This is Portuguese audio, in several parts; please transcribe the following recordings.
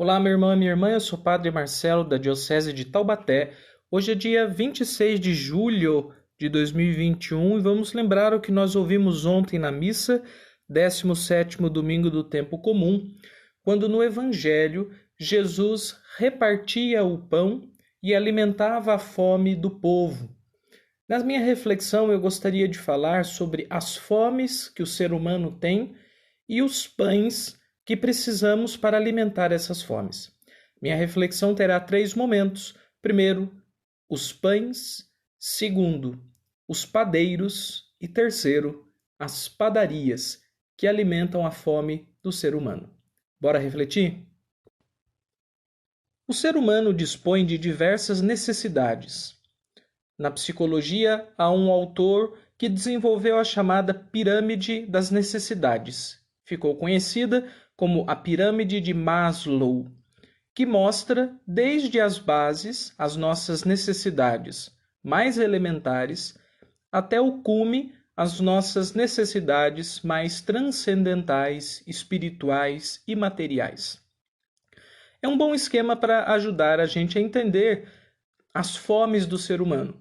Olá, meu irmão e minha irmã, eu sou o Padre Marcelo, da Diocese de Taubaté. Hoje é dia 26 de julho de 2021 e vamos lembrar o que nós ouvimos ontem na missa, 17º domingo do tempo comum, quando no Evangelho Jesus repartia o pão e alimentava a fome do povo. Na minha reflexão, eu gostaria de falar sobre as fomes que o ser humano tem e os pães que precisamos para alimentar essas fomes. Minha reflexão terá 3 momentos. Primeiro, os pães. Segundo, os padeiros. E terceiro, as padarias que alimentam a fome do ser humano. Bora refletir? O ser humano dispõe de diversas necessidades. Na psicologia, há um autor que desenvolveu a chamada pirâmide das necessidades. Ficou conhecida como a pirâmide de Maslow, que mostra desde as bases as nossas necessidades mais elementares até o cume as nossas necessidades mais transcendentais, espirituais e materiais. É um bom esquema para ajudar a gente a entender as fomes do ser humano.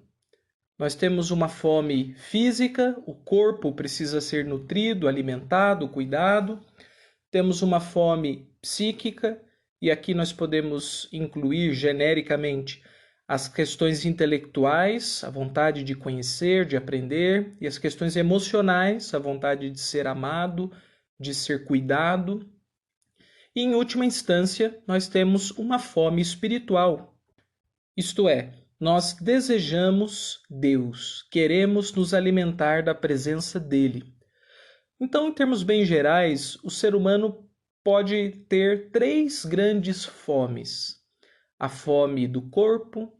Nós temos uma fome física, o corpo precisa ser nutrido, alimentado, cuidado. Temos uma fome psíquica, e aqui nós podemos incluir genericamente as questões intelectuais, a vontade de conhecer, de aprender, e as questões emocionais, a vontade de ser amado, de ser cuidado. E, em última instância, nós temos uma fome espiritual, isto é, nós desejamos Deus, queremos nos alimentar da presença dele. Então, em termos bem gerais, o ser humano pode ter 3 grandes fomes: a fome do corpo,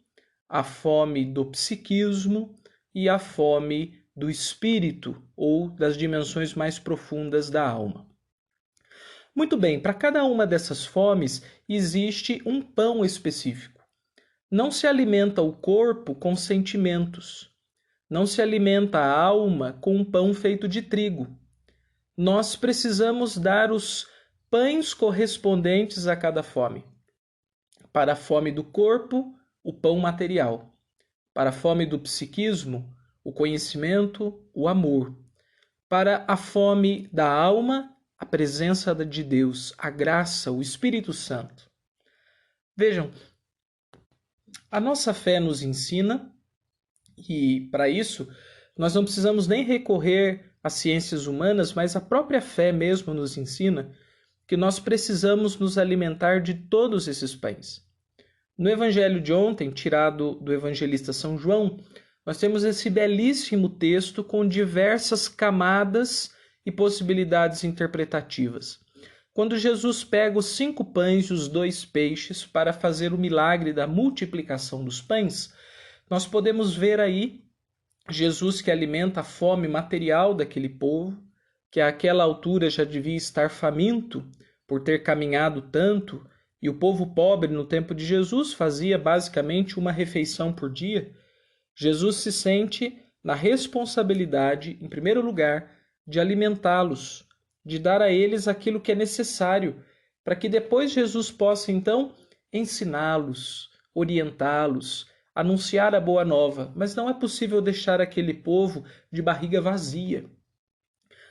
a fome do psiquismo e a fome do espírito, ou das dimensões mais profundas da alma. Muito bem, para cada uma dessas fomes existe um pão específico. Não se alimenta o corpo com sentimentos. Não se alimenta a alma com um pão feito de trigo. Nós precisamos dar os pães correspondentes a cada fome. Para a fome do corpo, o pão material. Para a fome do psiquismo, o conhecimento, o amor. Para a fome da alma, a presença de Deus, a graça, o Espírito Santo. Vejam, a nossa fé nos ensina, e para isso nós não precisamos nem recorrer às ciências humanas, mas a própria fé mesmo nos ensina que nós precisamos nos alimentar de todos esses pães. No evangelho de ontem, tirado do evangelista São João, nós temos esse belíssimo texto com diversas camadas e possibilidades interpretativas. Quando Jesus pega os 5 pães e os 2 peixes para fazer o milagre da multiplicação dos pães, nós podemos ver aí Jesus que alimenta a fome material daquele povo, que àquela altura já devia estar faminto por ter caminhado tanto, e o povo pobre no tempo de Jesus fazia basicamente uma refeição por dia. Jesus se sente na responsabilidade, em primeiro lugar, de alimentá-los, de dar a eles aquilo que é necessário, para que depois Jesus possa, então, ensiná-los, orientá-los, anunciar a boa nova. Mas não é possível deixar aquele povo de barriga vazia.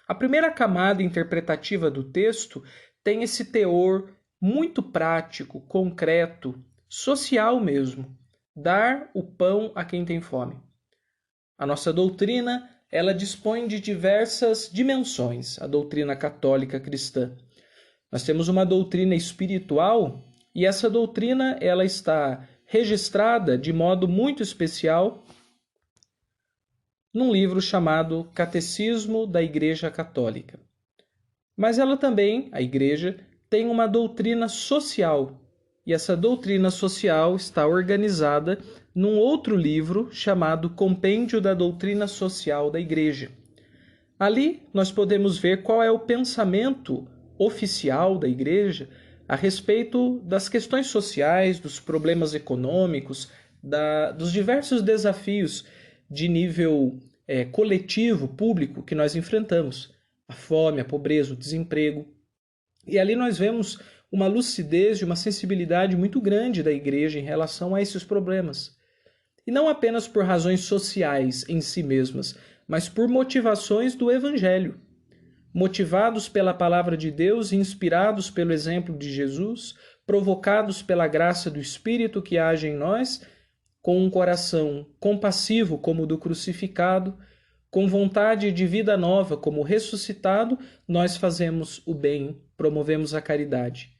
A primeira camada interpretativa do texto tem esse teor muito prático, concreto, social mesmo. Dar o pão a quem tem fome. A nossa doutrina, ela dispõe de diversas dimensões, a doutrina católica cristã. Nós temos uma doutrina espiritual e essa doutrina ela está registrada de modo muito especial num livro chamado Catecismo da Igreja Católica. Mas ela também, a Igreja, tem uma doutrina social e essa doutrina social está organizada num outro livro chamado Compêndio da Doutrina Social da Igreja. Ali nós podemos ver qual é o pensamento oficial da Igreja a respeito das questões sociais, dos problemas econômicos, dos diversos desafios de nível coletivo, público, que nós enfrentamos. A fome, a pobreza, o desemprego. E ali nós vemos uma lucidez e uma sensibilidade muito grande da igreja em relação a esses problemas. E não apenas por razões sociais em si mesmas, mas por motivações do Evangelho. Motivados pela palavra de Deus e inspirados pelo exemplo de Jesus, provocados pela graça do Espírito que age em nós, com um coração compassivo como o do crucificado, com vontade de vida nova como o ressuscitado, nós fazemos o bem, promovemos a caridade.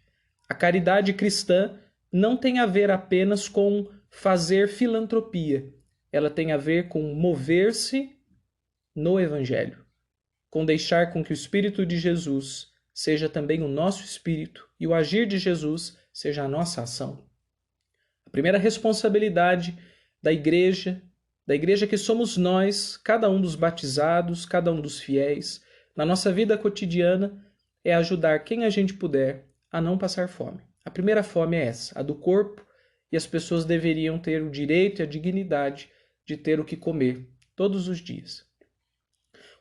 A caridade cristã não tem a ver apenas com fazer filantropia, ela tem a ver com mover-se no Evangelho, com deixar com que o Espírito de Jesus seja também o nosso espírito e o agir de Jesus seja a nossa ação. A primeira responsabilidade da igreja que somos nós, cada um dos batizados, cada um dos fiéis, na nossa vida cotidiana, é ajudar quem a gente puder a não passar fome. A primeira fome é essa, a do corpo, e as pessoas deveriam ter o direito e a dignidade de ter o que comer todos os dias.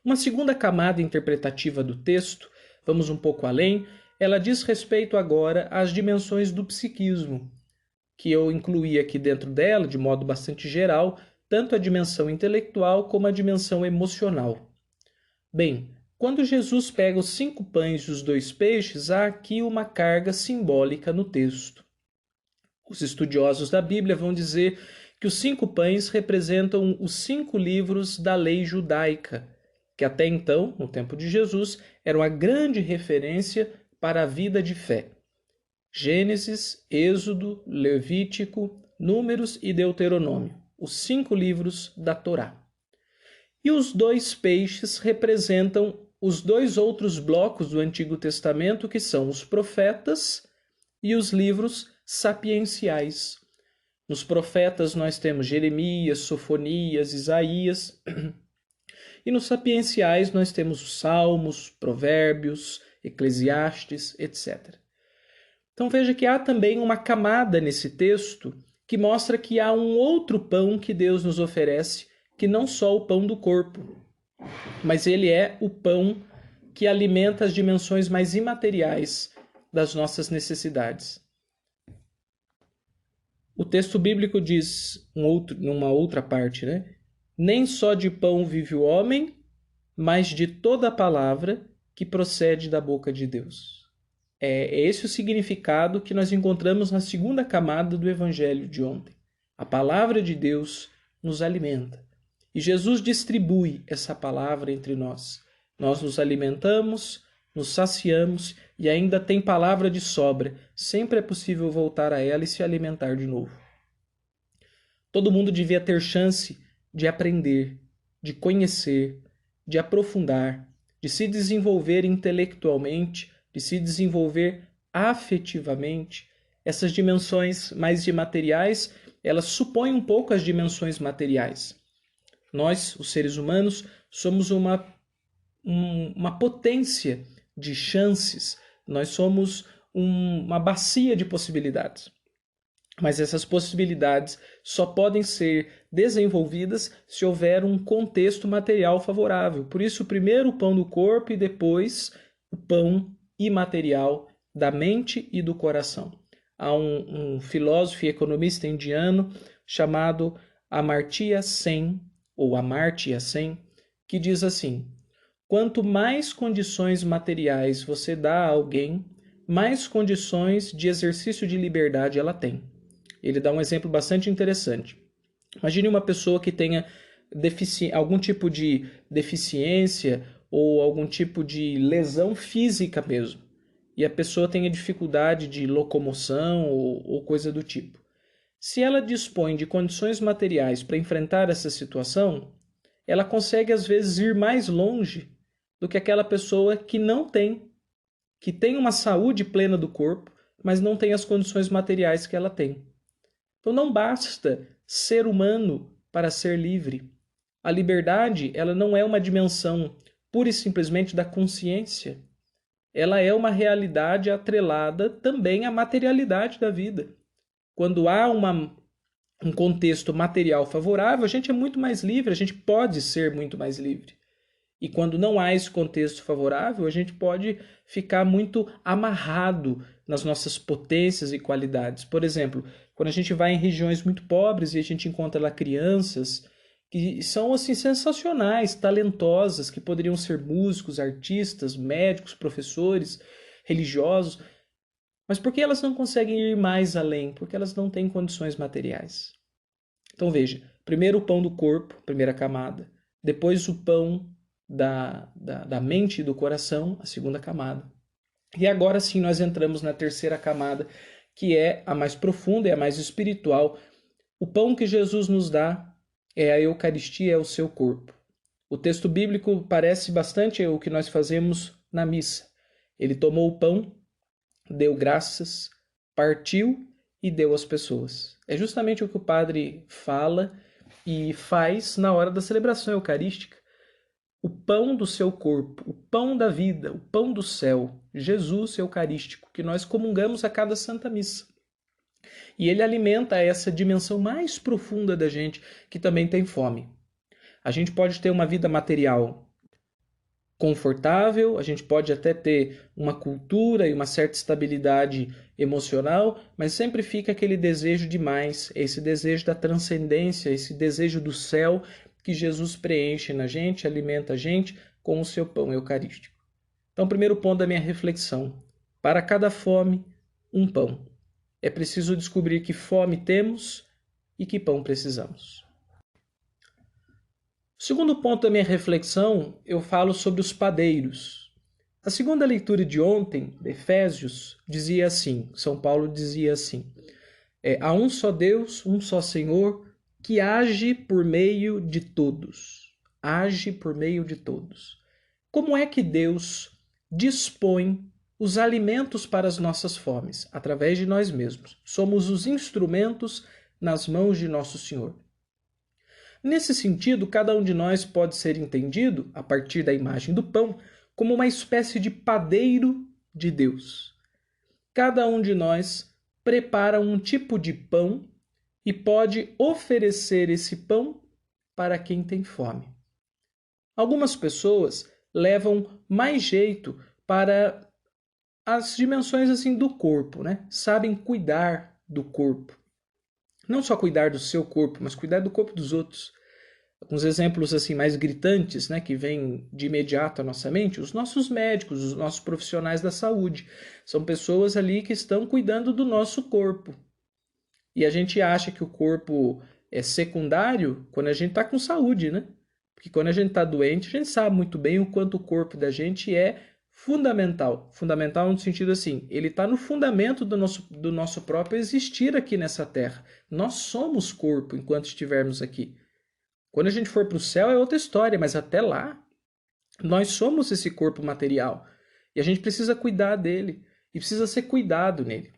Uma segunda camada interpretativa do texto, vamos um pouco além, ela diz respeito agora às dimensões do psiquismo, que eu incluí aqui dentro dela, de modo bastante geral, tanto a dimensão intelectual como a dimensão emocional. Bem, quando Jesus pega os 5 pães e os 2 peixes, há aqui uma carga simbólica no texto. Os estudiosos da Bíblia vão dizer que os 5 pães representam os 5 livros da lei judaica, que até então, no tempo de Jesus, eram a grande referência para a vida de fé. Gênesis, Êxodo, Levítico, Números e Deuteronômio, os 5 livros da Torá. E os 2 peixes representam os 2 outros blocos do Antigo Testamento, que são os profetas e os livros sapienciais. Nos profetas nós temos Jeremias, Sofonias, Isaías, e nos sapienciais nós temos os Salmos, Provérbios, Eclesiastes, etc. Então veja que há também uma camada nesse texto que mostra que há um outro pão que Deus nos oferece, que não só o pão do corpo, mas ele é o pão que alimenta as dimensões mais imateriais das nossas necessidades. O texto bíblico diz, numa outra parte, nem só de pão vive o homem, mas de toda a palavra que procede da boca de Deus. É esse o significado que nós encontramos na segunda camada do Evangelho de ontem. A palavra de Deus nos alimenta. E Jesus distribui essa palavra entre nós. Nós nos alimentamos, nos saciamos e ainda tem palavra de sobra. Sempre é possível voltar a ela e se alimentar de novo. Todo mundo devia ter chance de aprender, de conhecer, de aprofundar, de se desenvolver intelectualmente, de se desenvolver afetivamente. Essas dimensões mais imateriais, elas supõem um pouco as dimensões materiais. Nós, os seres humanos, somos uma potência de chances, nós somos uma bacia de possibilidades. Mas essas possibilidades só podem ser desenvolvidas se houver um contexto material favorável. Por isso, primeiro o pão do corpo e depois o pão imaterial da mente e do coração. Há um filósofo e economista indiano chamado Amartya Sen, ou Amartya Sen, que diz assim: quanto mais condições materiais você dá a alguém, mais condições de exercício de liberdade ela tem. Ele dá um exemplo bastante interessante. Imagine uma pessoa que tenha algum tipo de deficiência ou algum tipo de lesão física mesmo, e a pessoa tenha dificuldade de locomoção ou coisa do tipo. Se ela dispõe de condições materiais para enfrentar essa situação, ela consegue às vezes ir mais longe do que aquela pessoa que não tem, que tem uma saúde plena do corpo, mas não tem as condições materiais que ela tem. Então não basta ser humano para ser livre. A liberdade, ela não é uma dimensão pura e simplesmente da consciência. Ela é uma realidade atrelada também à materialidade da vida. Quando há um contexto material favorável, a gente é muito mais livre, a gente pode ser muito mais livre. E quando não há esse contexto favorável, a gente pode ficar muito amarrado nas nossas potências e qualidades. Por exemplo, quando a gente vai em regiões muito pobres e a gente encontra lá crianças que são assim sensacionais, talentosas, que poderiam ser músicos, artistas, médicos, professores, religiosos, mas por que elas não conseguem ir mais além? Porque elas não têm condições materiais. Então veja, primeiro o pão do corpo, primeira camada, depois o pão da mente e do coração, a segunda camada. E agora sim nós entramos na terceira camada, que é a mais profunda e a mais espiritual. O pão que Jesus nos dá é a Eucaristia, é o seu corpo. O texto bíblico parece bastante o que nós fazemos na missa. Ele tomou o pão, deu graças, partiu e deu às pessoas. É justamente o que o padre fala e faz na hora da celebração eucarística. O pão do seu corpo, o pão da vida, o pão do céu, Jesus eucarístico, que nós comungamos a cada Santa Missa. E ele alimenta essa dimensão mais profunda da gente, que também tem fome. A gente pode ter uma vida material confortável, a gente pode até ter uma cultura e uma certa estabilidade emocional, mas sempre fica aquele desejo de mais, esse desejo da transcendência, esse desejo do céu que Jesus preenche na gente, alimenta a gente com o seu pão eucarístico. Então, primeiro ponto da minha reflexão: para cada fome, um pão. É preciso descobrir que fome temos e que pão precisamos. Segundo ponto da minha reflexão, eu falo sobre os padeiros. A segunda leitura de ontem, de Efésios, dizia assim, São Paulo dizia assim, há um só Deus, um só Senhor, que age por meio de todos. Age por meio de todos. Como é que Deus dispõe os alimentos para as nossas fomes? Através de nós mesmos. Somos os instrumentos nas mãos de nosso Senhor. Nesse sentido, cada um de nós pode ser entendido, a partir da imagem do pão, como uma espécie de padeiro de Deus. Cada um de nós prepara um tipo de pão e pode oferecer esse pão para quem tem fome. Algumas pessoas levam mais jeito para as dimensões assim do corpo, né? Sabem cuidar do corpo. Não só cuidar do seu corpo, mas cuidar do corpo dos outros. Alguns exemplos assim mais gritantes, né, que vêm de imediato à nossa mente, os nossos médicos, os nossos profissionais da saúde. São pessoas ali que estão cuidando do nosso corpo. E a gente acha que o corpo é secundário quando a gente está com saúde, né? Porque quando a gente está doente, a gente sabe muito bem o quanto o corpo da gente é fundamental. Fundamental no sentido assim, ele está no fundamento do nosso próprio existir aqui nessa terra. Nós somos corpo enquanto estivermos aqui. Quando a gente for para o céu é outra história, mas até lá, nós somos esse corpo material. E a gente precisa cuidar dele. E precisa ser cuidado nele.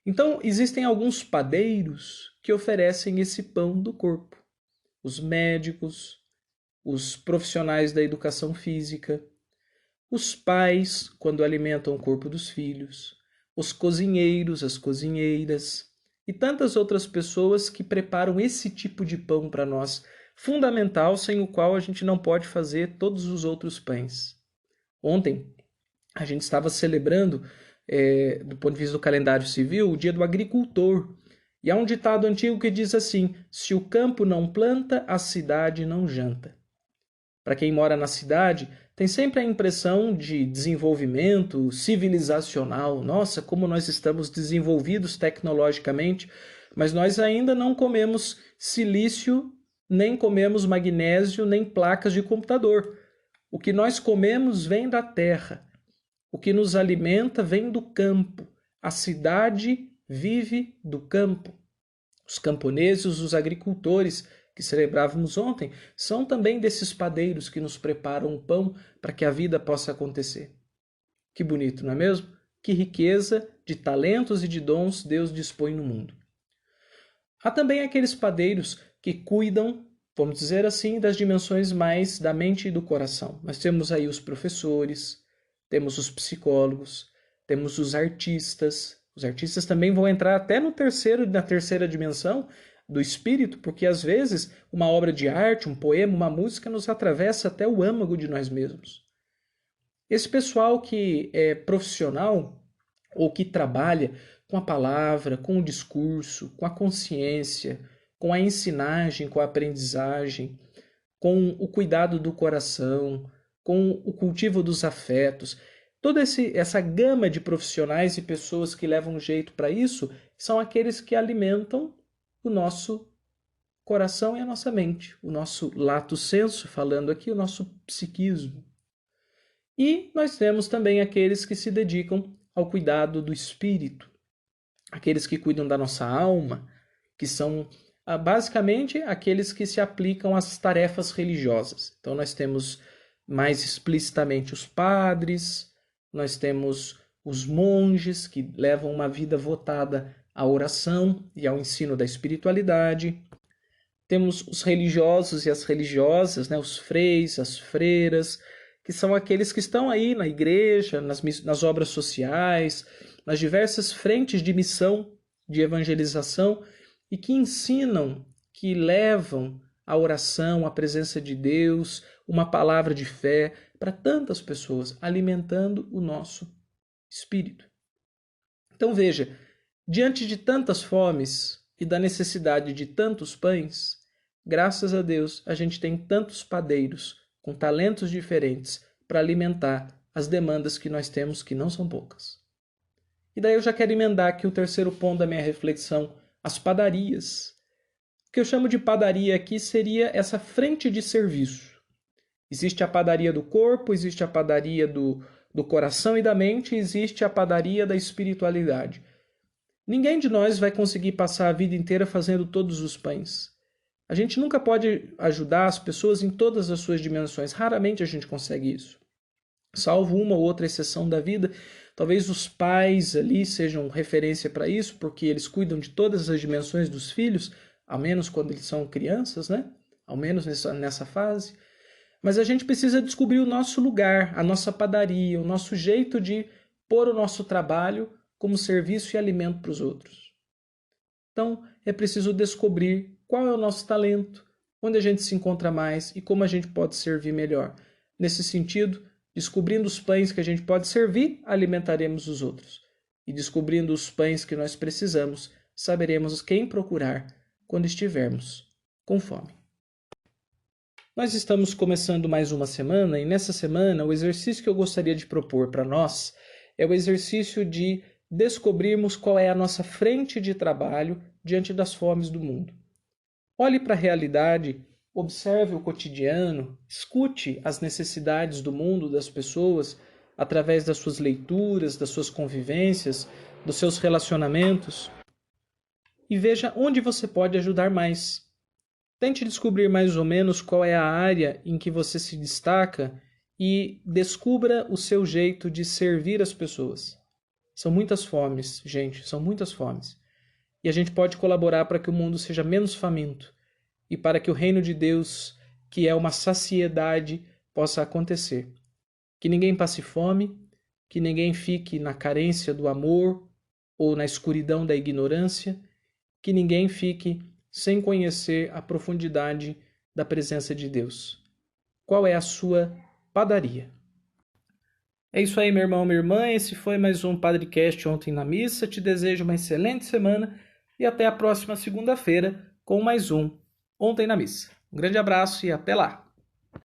Então, existem alguns padeiros que oferecem esse pão do corpo. Os médicos, os profissionais da educação física, os pais, quando alimentam o corpo dos filhos, os cozinheiros, as cozinheiras e tantas outras pessoas que preparam esse tipo de pão para nós, fundamental, sem o qual a gente não pode fazer todos os outros pães. Ontem, a gente estava celebrando, do ponto de vista do calendário civil, o Dia do Agricultor. E há um ditado antigo que diz assim: se o campo não planta, a cidade não janta. Para quem mora na cidade, tem sempre a impressão de desenvolvimento civilizacional. Nossa, como nós estamos desenvolvidos tecnologicamente, mas nós ainda não comemos silício, nem comemos magnésio, nem placas de computador. O que nós comemos vem da terra. O que nos alimenta vem do campo. A cidade vive do campo. Os camponeses, os agricultores que celebrávamos ontem, são também desses padeiros que nos preparam o pão para que a vida possa acontecer. Que bonito, não é mesmo? Que riqueza de talentos e de dons Deus dispõe no mundo. Há também aqueles padeiros que cuidam, vamos dizer assim, das dimensões mais da mente e do coração. Nós temos aí os professores, temos os psicólogos, temos os artistas. Os artistas também vão entrar até na terceira dimensão, do espírito, porque às vezes uma obra de arte, um poema, uma música nos atravessa até o âmago de nós mesmos. Esse pessoal que é profissional ou que trabalha com a palavra, com o discurso, com a consciência, com a ensinagem, com a aprendizagem, com o cuidado do coração, com o cultivo dos afetos, toda essa gama de profissionais e pessoas que levam jeito para isso são aqueles que alimentam o nosso coração e a nossa mente, o nosso lato sensu, falando aqui, o nosso psiquismo. E nós temos também aqueles que se dedicam ao cuidado do espírito, aqueles que cuidam da nossa alma, que são basicamente aqueles que se aplicam às tarefas religiosas. Então nós temos mais explicitamente os padres, nós temos os monges que levam uma vida votada à oração e ao ensino da espiritualidade. Temos os religiosos e as religiosas, né? Os freis, as freiras, que são aqueles que estão aí na igreja, nas obras sociais, nas diversas frentes de missão, de evangelização, e que ensinam, que levam a oração, a presença de Deus, uma palavra de fé para tantas pessoas, alimentando o nosso espírito. Então veja, diante de tantas fomes e da necessidade de tantos pães, graças a Deus a gente tem tantos padeiros com talentos diferentes para alimentar as demandas que nós temos, que não são poucas. E daí eu já quero emendar aqui o terceiro ponto da minha reflexão, as padarias. O que eu chamo de padaria aqui seria essa frente de serviço. Existe a padaria do corpo, existe a padaria do coração e da mente, existe a padaria da espiritualidade. Ninguém de nós vai conseguir passar a vida inteira fazendo todos os pães. A gente nunca pode ajudar as pessoas em todas as suas dimensões. Raramente a gente consegue isso. Salvo uma ou outra exceção da vida, talvez os pais ali sejam referência para isso, porque eles cuidam de todas as dimensões dos filhos, ao menos quando eles são crianças, né? Ao menos nessa fase. Mas a gente precisa descobrir o nosso lugar, a nossa padaria, o nosso jeito de pôr o nosso trabalho como serviço e alimento para os outros. Então, é preciso descobrir qual é o nosso talento, onde a gente se encontra mais e como a gente pode servir melhor. Nesse sentido, descobrindo os pães que a gente pode servir, alimentaremos os outros. E descobrindo os pães que nós precisamos, saberemos quem procurar quando estivermos com fome. Nós estamos começando mais uma semana e nessa semana o exercício que eu gostaria de propor para nós é o exercício de descobrirmos qual é a nossa frente de trabalho diante das fomes do mundo. Olhe para a realidade, observe o cotidiano, escute as necessidades do mundo, das pessoas, através das suas leituras, das suas convivências, dos seus relacionamentos, e veja onde você pode ajudar mais. Tente descobrir mais ou menos qual é a área em que você se destaca e descubra o seu jeito de servir as pessoas. São muitas fomes, gente, são muitas fomes. E a gente pode colaborar para que o mundo seja menos faminto e para que o reino de Deus, que é uma saciedade, possa acontecer. Que ninguém passe fome, que ninguém fique na carência do amor ou na escuridão da ignorância, que ninguém fique sem conhecer a profundidade da presença de Deus. Qual é a sua padaria? É isso aí, meu irmão, minha irmã. Esse foi mais um Padrecast Ontem na Missa. Te desejo uma excelente semana e até a próxima segunda-feira com mais um Ontem na Missa. Um grande abraço e até lá!